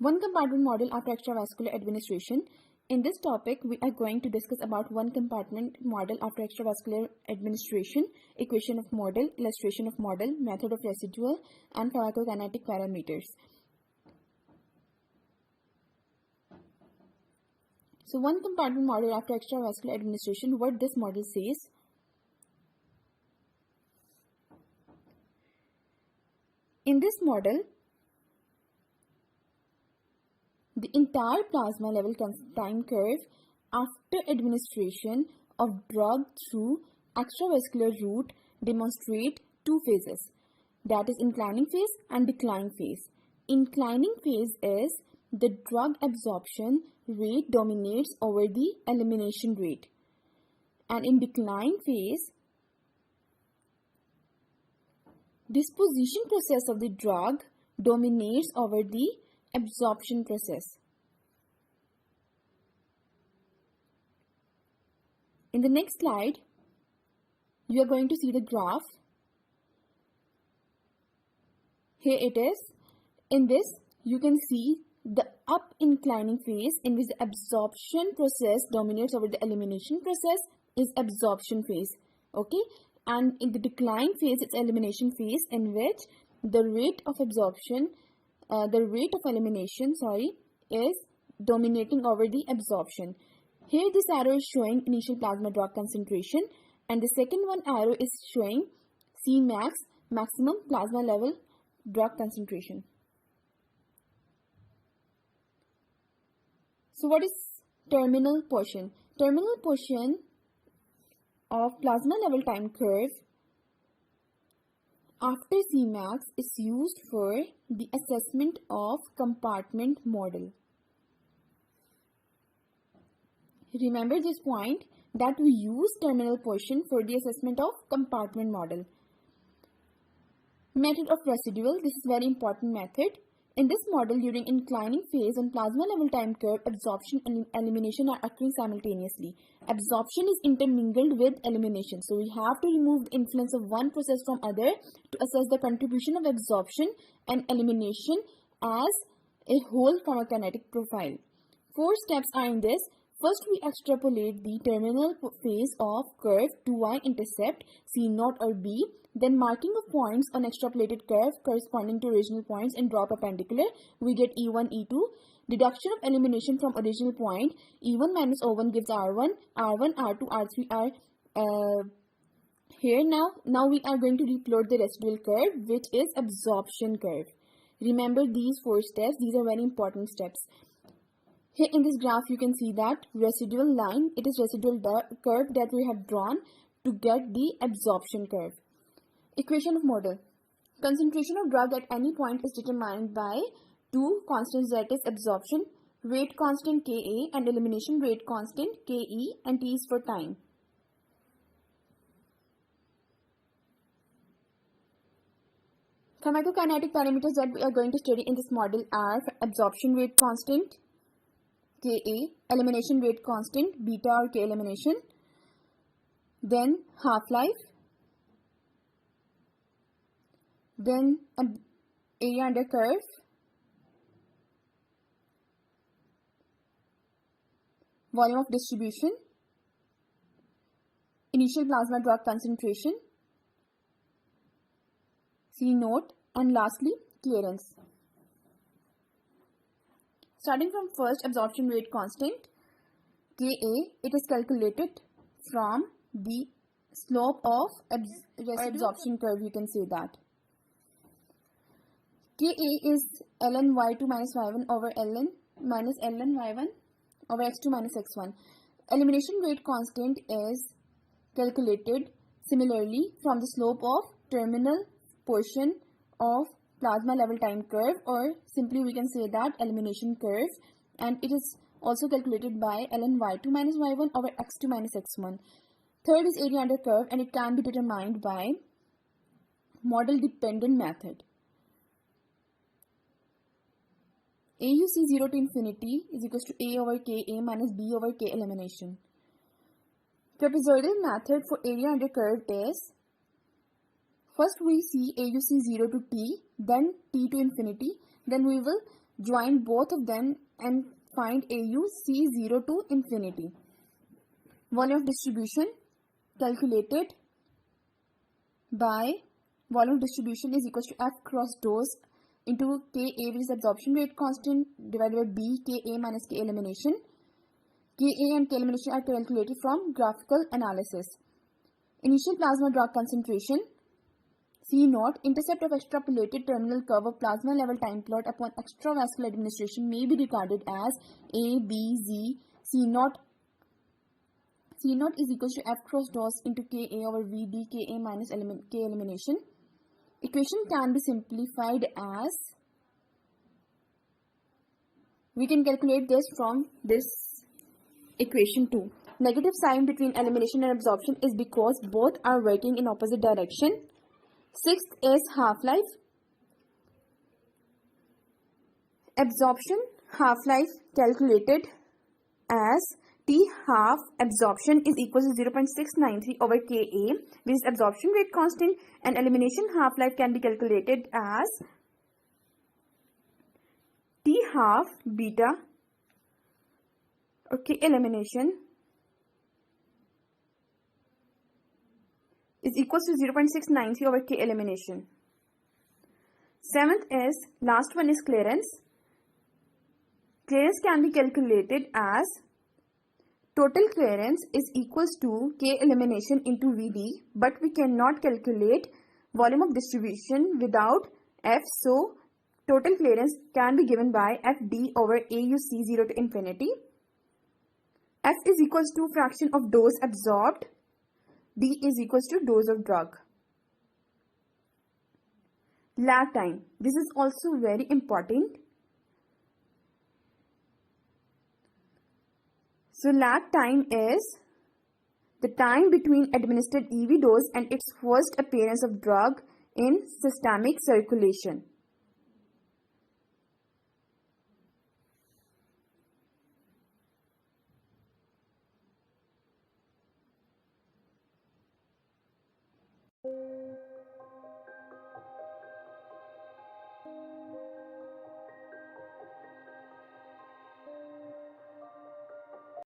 One compartment model after extravascular administration. In this topic, we are going to discuss about one compartment model after extravascular administration, equation of model, illustration of model, method of residual, and pharmacokinetic parameters. So one compartment model after extravascular administration, what this model says. In this model, the entire plasma level time curve after administration of drug through extravascular route demonstrate two phases, that is inclining phase and declining phase. Inclining phase is the drug absorption rate dominates over the elimination rate, and in decline phase, disposition process of the drug dominates over the absorption process. In the next slide, you are going to see the graph. Here it is. In this, you can see the up inclining phase in which the absorption process dominates over the elimination process is absorption phase. Okay, and in the decline phase, it's elimination phase in which the rate of absorption elimination is dominating over the absorption. Here this arrow is showing initial plasma drug concentration, and the second one arrow is showing Cmax, maximum plasma level drug concentration. So what is terminal portion? Terminal portion of plasma level time curve after Cmax is used for the assessment of compartment model. Remember this point that we use terminal portion for the assessment of compartment model. Method of residual. This is very important method. In this model, during inclining phase on plasma level time curve, absorption and elimination are occurring simultaneously. Absorption is intermingled with elimination. So we have to remove the influence of one process from other to assess the contribution of absorption and elimination as a whole pharmacokinetic profile. 4 steps are in this. First, we extrapolate the terminal phase of curve to y-intercept, C0 or B. Then marking of points on extrapolated curve corresponding to original points and drop perpendicular, we get E1, E2. Deduction of elimination from original point, E1 minus O1 gives R1, R1, R2, R3 are here. Now we are going to replot the residual curve, which is absorption curve. Remember these 4 steps, these are very important steps. Here in this graph, you can see that residual line, it is residual curve that we have drawn to get the absorption curve. Equation of model. Concentration of drug at any point is determined by 2 constants, that is absorption rate constant Ka and elimination rate constant Ke, and T is for time. Pharmacokinetic parameters that we are going to study in this model are absorption rate constant Ka, elimination rate constant beta or K elimination, then half-life, then area under curve, volume of distribution, initial plasma drug concentration, C0, and lastly clearance. Starting from first, absorption rate constant Ka, it is calculated from the slope of absorption curve, you can say that. Ka is ln y2 minus y1 over ln minus ln y1 over x2 minus x1. Elimination rate constant is calculated similarly from the slope of terminal portion of plasma level time curve, or simply we can say that elimination curve, and it is also calculated by ln y2 minus y1 over x2 minus x1. Third is area under curve, and it can be determined by model dependent method. AUC 0 to infinity is equals to A over Ka minus B over K elimination. Trapezoidal method for area under curve is, first we see AUC 0 to T, then T to infinity, then we will Join both of them and find AU C0 to infinity. Volume of distribution calculated by volume of distribution is equal to F cross dose into Ka, which is absorption rate constant, divided by B Ka minus K elimination. Ka and K elimination are calculated from graphical analysis. Initial plasma drug concentration C0, intercept of extrapolated terminal curve of plasma level time plot upon extravascular administration may be regarded as A, B, Z. C0 is equal to F cross dose into Ka over V D Ka minus K elimination. Equation can be simplified as, we can calculate this from this equation 2. Negative sign between elimination and absorption is because both are working in opposite direction. Sixth is half-life. Absorption half-life calculated as T half absorption is equal to 0.693 over Ka, which is absorption rate constant, and elimination half-life can be calculated as T half beta or K elimination is equal to 0.693 over K elimination. Seventh is, last one is clearance. Clearance can be calculated as total clearance is equals to K elimination into Vd, but we cannot calculate volume of distribution without F, so total clearance can be given by Fd over AU C0 to infinity. F is equals to fraction of dose absorbed. D is equals to dose of drug. Lag time. This is also very important. So lag time is the time between administered EV dose and its first appearance of drug in systemic circulation.